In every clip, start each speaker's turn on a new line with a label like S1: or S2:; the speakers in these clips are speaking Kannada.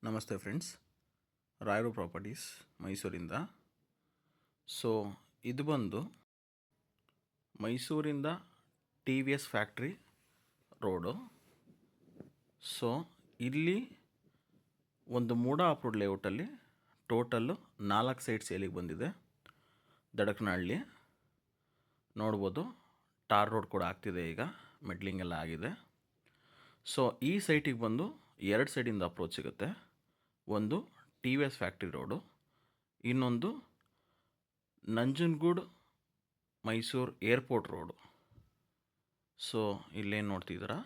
S1: ನಮಸ್ತೆ ಫ್ರೆಂಡ್ಸ್, ರಾಯರು ಪ್ರಾಪರ್ಟೀಸ್ ಮೈಸೂರಿಂದ. ಸೊ ಇದು ಬಂದು ಮೈಸೂರಿಂದ TVS ಫ್ಯಾಕ್ಟ್ರಿ ರೋಡು. ಸೊ ಇಲ್ಲಿ ಒಂದು ಮೂಡ ಅಪ್ರೂವ್ಡ್ ಲೇಔಟಲ್ಲಿ ಟೋಟಲ್ಲು 4 ಸೈಟ್ ಸೇಲಿಗೆ ಬಂದಿದೆ. ದಡಕನಹಳ್ಳಿ ನೋಡ್ಬೋದು, ಟಾರ್ ರೋಡ್ ಕೂಡ ಆಗ್ತಿದೆ, ಈಗ ಮೆಟ್ಲಿಂಗ್ ಎಲ್ಲ ಆಗಿದೆ. ಸೊ ಈ ಸೈಟಿಗೆ ಬಂದು 2 ಸೈಡಿಂದ ಅಪ್ರೋಚ್ ಸಿಗುತ್ತೆ. ಒಂದು TVS ಫ್ಯಾಕ್ಟ್ರಿ ರೋಡು, ಇನ್ನೊಂದು Nanjangud Mysuru airport road. So ಇಲ್ಲೇನು ನೋಡ್ತಿದ್ದೀರಾ,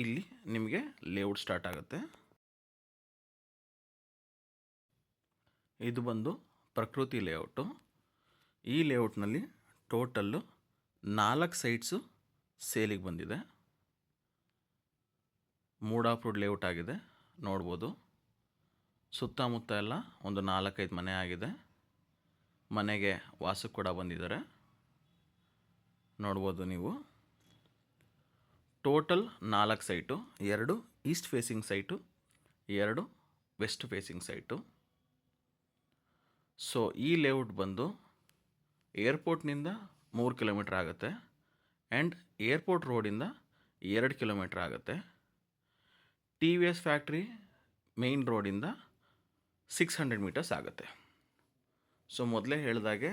S1: ಇಲ್ಲಿ ನಿಮಗೆ ಲೇಔಟ್ ಸ್ಟಾರ್ಟ್ ಆಗುತ್ತೆ. ಇದು ಬಂದು ಪ್ರಕೃತಿ ಲೇಔಟು. ಈ ಲೇಔಟ್ನಲ್ಲಿ ಟೋಟಲ್ಲು 4 ಸೈಟ್ಸು ಸೇಲಿಗೆ ಬಂದಿದೆ. ಮೂಡ ಅಪ್ರೂವ್ಡ್ ಲೇಔಟ್ ಆಗಿದೆ, ನೋಡ್ಬೋದು. ಸುತ್ತಮುತ್ತ ಎಲ್ಲ ಒಂದು 4-5 ಮನೆ ಆಗಿದೆ. ಮನೆಗೆ ವಾಸಕ್ಕೆ ಕೂಡ ಬಂದಿದ್ದಾರೆ, ನೋಡ್ಬೋದು ನೀವು. Total 4 site, 2 east facing site, 2 west facing site. So ಈ ಲೇಔಟ್ ಬಂದು ಏರ್ಪೋರ್ಟ್ನಿಂದ 3 ಕಿಲೋಮೀಟ್ರ್ ಆಗುತ್ತೆ ಆ್ಯಂಡ್ ಏರ್ಪೋರ್ಟ್ ರೋಡಿಂದ 2 ಕಿಲೋಮೀಟ್ರ್ ಆಗುತ್ತೆ. TVS ಫ್ಯಾಕ್ಟ್ರಿ ಮೇಯ್ನ್ ರೋಡಿಂದ 600 ಮೀಟರ್ಸ್ ಆಗುತ್ತೆ. ಸೊ ಮೊದಲೇ ಹೇಳಿದಾಗೆ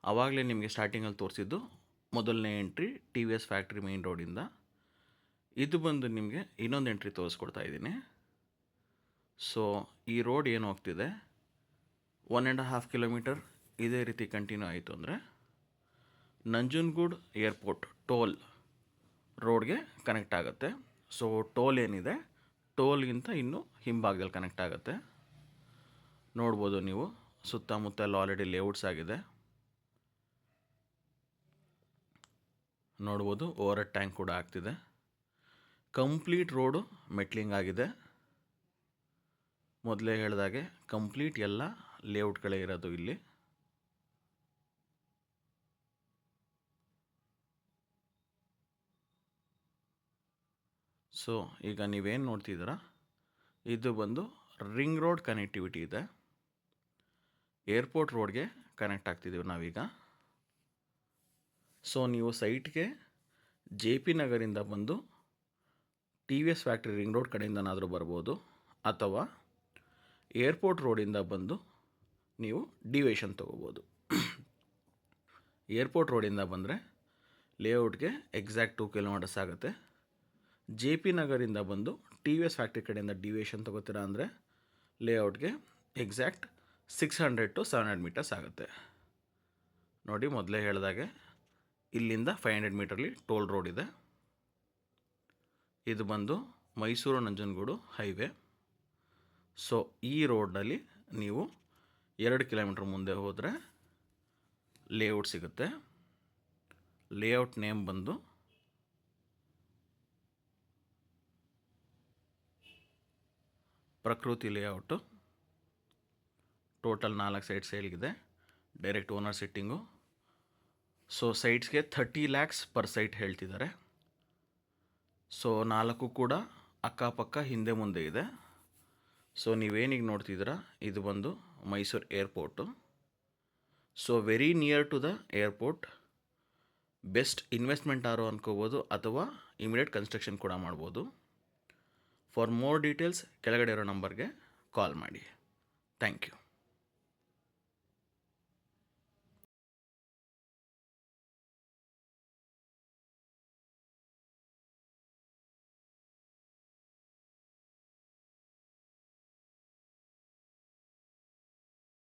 S1: ಆವಾಗಲೇ ನಿಮಗೆ ಸ್ಟಾರ್ಟಿಂಗಲ್ಲಿ ತೋರಿಸಿದ್ದು ಮೊದಲನೇ ಎಂಟ್ರಿ TVS ಫ್ಯಾಕ್ಟ್ರಿ ಮೇಯ್ನ್ ರೋಡಿಂದ. ಇದು ಬಂದು ನಿಮಗೆ ಇನ್ನೊಂದು ಎಂಟ್ರಿ ತೋರಿಸ್ಕೊಡ್ತಾ ಇದ್ದೀನಿ. ಸೊ ಈ ರೋಡ್ ಏನು ಹೋಗ್ತಿದೆ 1.5 ಕಿಲೋಮೀಟರ್ ಇದೇ ರೀತಿ ಕಂಟಿನ್ಯೂ ಆಯಿತು ಅಂದರೆ ನಂಜನಗೂಡು ಏರ್ಪೋರ್ಟ್ ಟೋಲ್ ರೋಡ್ಗೆ ಕನೆಕ್ಟ್ ಆಗುತ್ತೆ. ಸೊ ಟೋಲ್ ಏನಿದೆ, ಟೋಲ್ಗಿಂತ ಇನ್ನೂ ಹಿಂಭಾಗದಲ್ಲಿ ಕನೆಕ್ಟ್ ಆಗುತ್ತೆ. ನೋಡ್ಬೋದು ನೀವು, ಸುತ್ತಮುತ್ತ ಎಲ್ಲ ಆಲ್ರೆಡಿ ಲೇಔಟ್ಸ್ ಆಗಿದೆ. ನೋಡ್ಬೋದು, ಓವರ್ ಹೆಡ್ ಟ್ಯಾಂಕ್ ಕೂಡ ಆಗ್ತಿದೆ. ಕಂಪ್ಲೀಟ್ ರೋಡು ಮೆಟ್ಲಿಂಗ್ ಆಗಿದೆ. ಮೊದಲೇ ಹೇಳಿದಾಗೆ ಕಂಪ್ಲೀಟ್ ಎಲ್ಲ ಲೇಔಟ್ಗಳೇ ಇರೋದು ಇಲ್ಲಿ. ಸೊ ಈಗ ನೀವೇನು ನೋಡ್ತಿದ್ದೀರಾ, ಇದು ಬಂದು ರಿಂಗ್ ರೋಡ್ ಕನೆಕ್ಟಿವಿಟಿ ಇದೆ. ಏರ್ಪೋರ್ಟ್ ರೋಡ್ಗೆ ಕನೆಕ್ಟ್ ಆಗ್ತಿದ್ದೀವಿ ನಾವೀಗ. ಸೊ ನೀವು ಸೈಟ್ಗೆ JP ನಗರಿಂದ ಬಂದು TVS ಫ್ಯಾಕ್ಟ್ರಿ ರಿಂಗ್ ರೋಡ್ ಕಡೆಯಿಂದನಾದರೂ ಬರ್ಬೋದು, ಅಥವಾ ಏರ್ಪೋರ್ಟ್ ರೋಡಿಂದ ಬಂದು ನೀವು ಡಿವಿಷನ್ ತೊಗೋಬೋದು. ಏರ್ಪೋರ್ಟ್ ರೋಡಿಂದ ಬಂದರೆ ಲೇಔಟ್ಗೆ ಎಕ್ಸಾಕ್ಟ್ 2 ಕಿಲೋಮೀಟರ್ಸ್ ಆಗುತ್ತೆ. JP ನಗರಿಂದ ಬಂದು TVS ಫ್ಯಾಕ್ಟ್ರಿ ಕಡೆಯಿಂದ ಡಿವಿಯೇಷನ್ ತೊಗೋತೀರಾ ಅಂದರೆ ಲೇಔಟ್ಗೆ ಎಕ್ಸಾಕ್ಟ್ 600 to 700 ಮೀಟರ್ಸ್ ಆಗುತ್ತೆ. ನೋಡಿ, ಮೊದಲೇ ಹೇಳಿದಾಗೆ ಇಲ್ಲಿಂದ 500 ಮೀಟರ್ಲಿ ಟೋಲ್ ರೋಡ್ ಇದೆ. ಇದು ಬಂದು ಮೈಸೂರು ನಂಜನಗೂಡು ಹೈವೇ. ಸೊ ಈ ರೋಡ್ನಲ್ಲಿ ನೀವು 2 ಕಿಲೋಮೀಟ್ರ್ ಮುಂದೆ ಹೋದರೆ ಲೇಔಟ್ ಸಿಗುತ್ತೆ. ಲೇಔಟ್ ನೇಮ್ ಬಂದು ಪ್ರಕೃತಿ ಲೇಔಟು. ಟೋಟಲ್ 4 ಸೈಟ್ ಸೇಲ್ಗಿದೆ, ಡೈರೆಕ್ಟ್ ಓನರ್ ಸಿಟ್ಟಿಂಗು. ಸೊ ಸೈಟ್ಸ್ಗೆ 30 lakhs ಪರ್ ಸೈಟ್ ಹೇಳ್ತಿದ್ದಾರೆ. ಸೊ 4 ಕೂಡ ಅಕ್ಕಪಕ್ಕ ಹಿಂದೆ ಮುಂದೆ ಇದೆ. ಸೊ ನೀವೇನಿಗೆ ನೋಡ್ತಿದ್ದೀರಾ, ಇದು ಬಂದು Mysuru airport. So very near to the airport. Best investment ಆರೋ ಅನ್ಕೋಬೋದು, ಅಥವಾ ಇಮಿಡಿಯೇಟ್ ಕನ್ಸ್ಟ್ರಕ್ಷನ್ ಕೂಡ ಮಾಡ್ಬೋದು. ಫಾರ್ ಮೋರ್ ಡೀಟೇಲ್ಸ್ ಕೆಳಗಡೆ ಇರೋ ನಂಬರ್ಗೆ ಕಾಲ್ ಮಾಡಿ. Thank you.